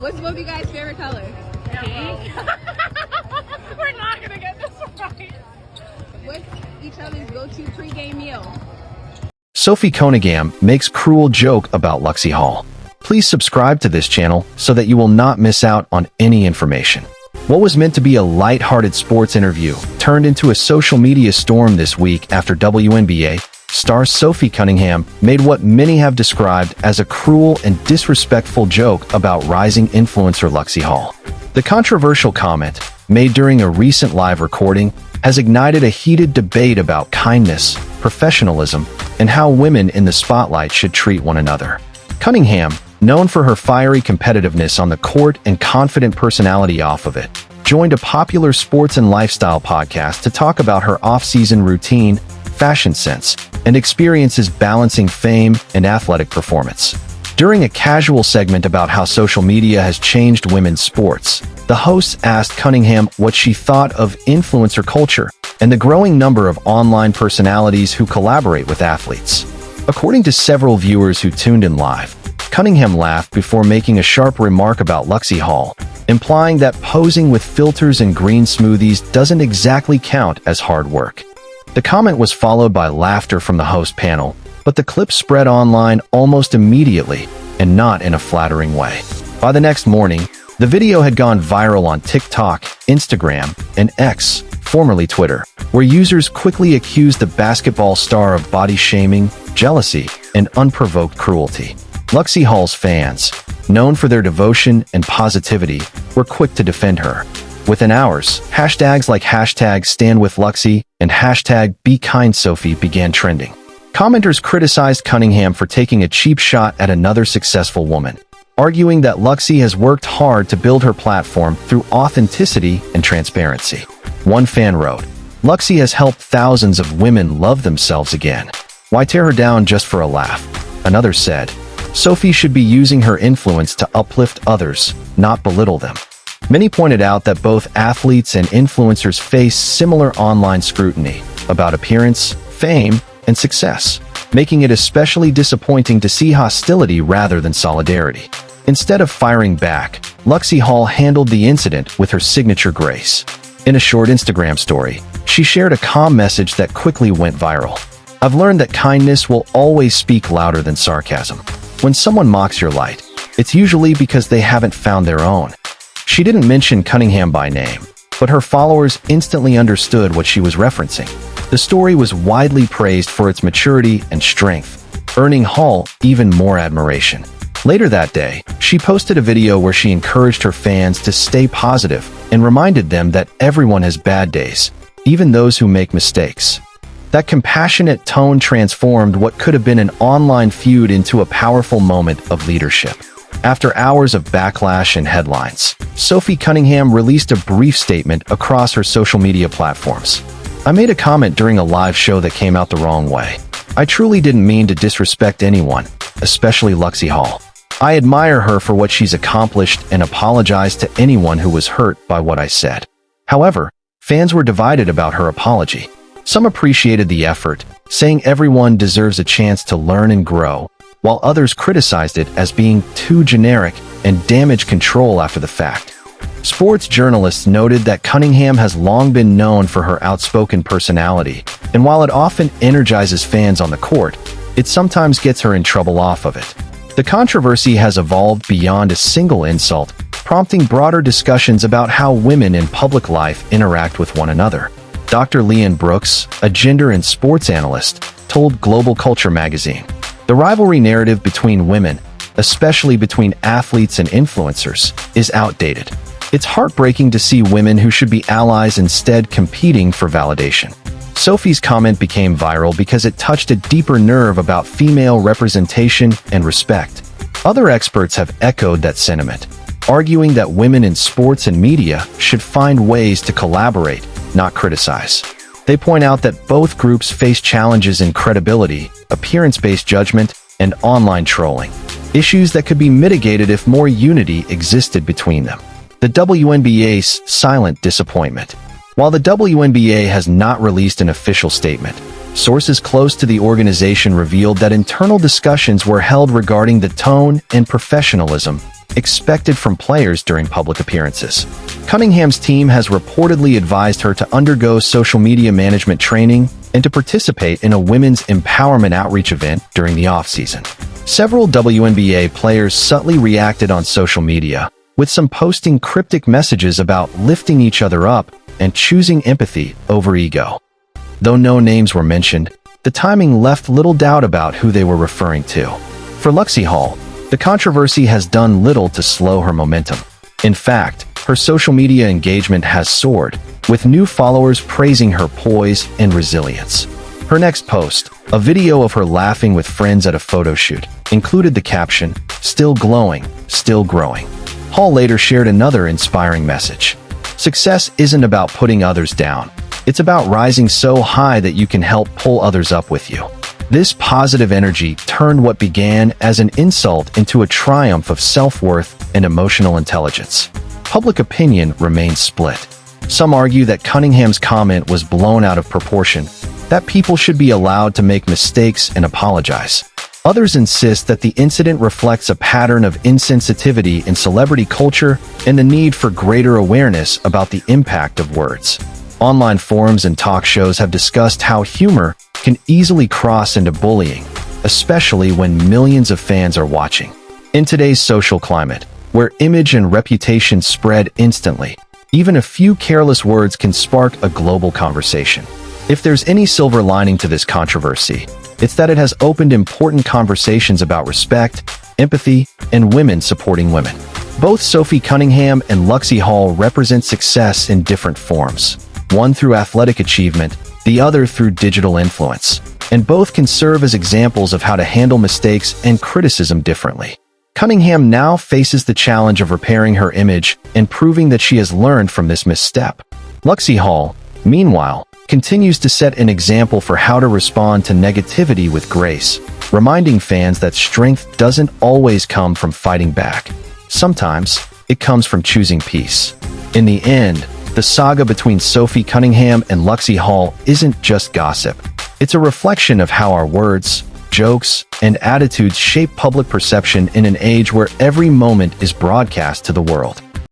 What's both of you guys' favorite color? Pink. We're not gonna get this right. What's each other's go-to pre-game meal? Sophie Conigham makes cruel joke about Lexie Hall. Please subscribe to this channel so that you will not miss out on any information. What was meant to be a light-hearted sports interview turned into a social media storm this week after WNBA star Sophie Conigham made what many have described as a cruel and disrespectful joke about rising influencer Lexie Hall. The controversial comment, made during a recent live recording, has ignited a heated debate about kindness, professionalism, and how women in the spotlight should treat one another. Conigham, known for her fiery competitiveness on the court and confident personality off of it, joined a popular sports and lifestyle podcast to talk about her off-season routine, fashion sense, and experiences balancing fame and athletic performance. During a casual segment about how social media has changed women's sports, the hosts asked Conigham what she thought of influencer culture and the growing number of online personalities who collaborate with athletes. According to several viewers who tuned in live, Conigham laughed before making a sharp remark about Lexie Hall, implying that posing with filters and green smoothies doesn't exactly count as hard work. The comment was followed by laughter from the host panel, but the clip spread online almost immediately, and not in a flattering way. By the next morning, the video had gone viral on TikTok, Instagram, and X, formerly Twitter, where users quickly accused the basketball star of body shaming, jealousy, and unprovoked cruelty. Lexie Hall's fans, known for their devotion and positivity, were quick to defend her. Within hours, hashtags like #StandWithLexie and #BeKindSophie began trending. Commenters criticized Conigham for taking a cheap shot at another successful woman, arguing that Lexie has worked hard to build her platform through authenticity and transparency. One fan wrote, "Lexie has helped thousands of women love themselves again. Why tear her down just for a laugh?" Another said, "Sophie should be using her influence to uplift others, not belittle them." Many pointed out that both athletes and influencers face similar online scrutiny about appearance, fame, and success, making it especially disappointing to see hostility rather than solidarity. Instead of firing back, Lexie Hall handled the incident with her signature grace. In a short Instagram story, she shared a calm message that quickly went viral. "I've learned that kindness will always speak louder than sarcasm. When someone mocks your light, it's usually because they haven't found their own." She didn't mention Conigham by name, but her followers instantly understood what she was referencing. The story was widely praised for its maturity and strength, earning Hall even more admiration. Later that day, she posted a video where she encouraged her fans to stay positive and reminded them that everyone has bad days, even those who make mistakes. That compassionate tone transformed what could have been an online feud into a powerful moment of leadership. After hours of backlash and headlines, Sophie Conigham released a brief statement across her social media platforms. "I made a comment during a live show that came out the wrong way. I truly didn't mean to disrespect anyone, especially Lexie Hall. I admire her for what she's accomplished and apologize to anyone who was hurt by what I said." However, fans were divided about her apology. Some appreciated the effort, saying everyone deserves a chance to learn and grow, while others criticized it as being too generic and damaged control after the fact. Sports journalists noted that Conigham has long been known for her outspoken personality, and while it often energizes fans on the court, it sometimes gets her in trouble off of it. The controversy has evolved beyond a single insult, prompting broader discussions about how women in public life interact with one another. Dr. Leanne Brooks, a gender and sports analyst, told Global Culture magazine, "The rivalry narrative between women, especially between athletes and influencers, is outdated. It's heartbreaking to see women who should be allies instead competing for validation." Sophie's comment became viral because it touched a deeper nerve about female representation and respect. Other experts have echoed that sentiment, arguing that women in sports and media should find ways to collaborate, not criticize. They point out that both groups face challenges in credibility, appearance-based judgment, and online trolling, issues that could be mitigated if more unity existed between them. The WNBA's silent disappointment. While the WNBA has not released an official statement, sources close to the organization revealed that internal discussions were held regarding the tone and professionalism expected from players during public appearances. Cunningham's team has reportedly advised her to undergo social media management training and to participate in a women's empowerment outreach event during the offseason. Several WNBA players subtly reacted on social media, with some posting cryptic messages about lifting each other up and choosing empathy over ego. Though no names were mentioned, the timing left little doubt about who they were referring to. For Lexie Hall, the controversy has done little to slow her momentum. In fact, her social media engagement has soared, with new followers praising her poise and resilience. Her next post, a video of her laughing with friends at a photo shoot, included the caption, "Still glowing, still growing." Hall later shared another inspiring message. Success isn't about putting others down. It's about rising so high that you can help pull others up with you. This positive energy turned what began as an insult into a triumph of self-worth and emotional intelligence. Public opinion remains split. Some argue that Cunningham's comment was blown out of proportion, that people should be allowed to make mistakes and apologize. Others insist that the incident reflects a pattern of insensitivity in celebrity culture and the need for greater awareness about the impact of words. Online forums and talk shows have discussed how humor can easily cross into bullying, especially when millions of fans are watching. In today's social climate, where image and reputation spread instantly, even a few careless words can spark a global conversation. If there's any silver lining to this controversy, it's that it has opened important conversations about respect, empathy, and women supporting women. Both Sophie Conigham and Lexie Hall represent success in different forms, one through athletic achievement, the other through digital influence, and both can serve as examples of how to handle mistakes and criticism differently. Conigham now faces the challenge of repairing her image and proving that she has learned from this misstep. Lexie Hall, meanwhile, continues to set an example for how to respond to negativity with grace, reminding fans that strength doesn't always come from fighting back. Sometimes, it comes from choosing peace. In the end, the saga between Sophie Conigham and Lexie Hall isn't just gossip. It's a reflection of how our words, jokes, and attitudes shape public perception in an age where every moment is broadcast to the world.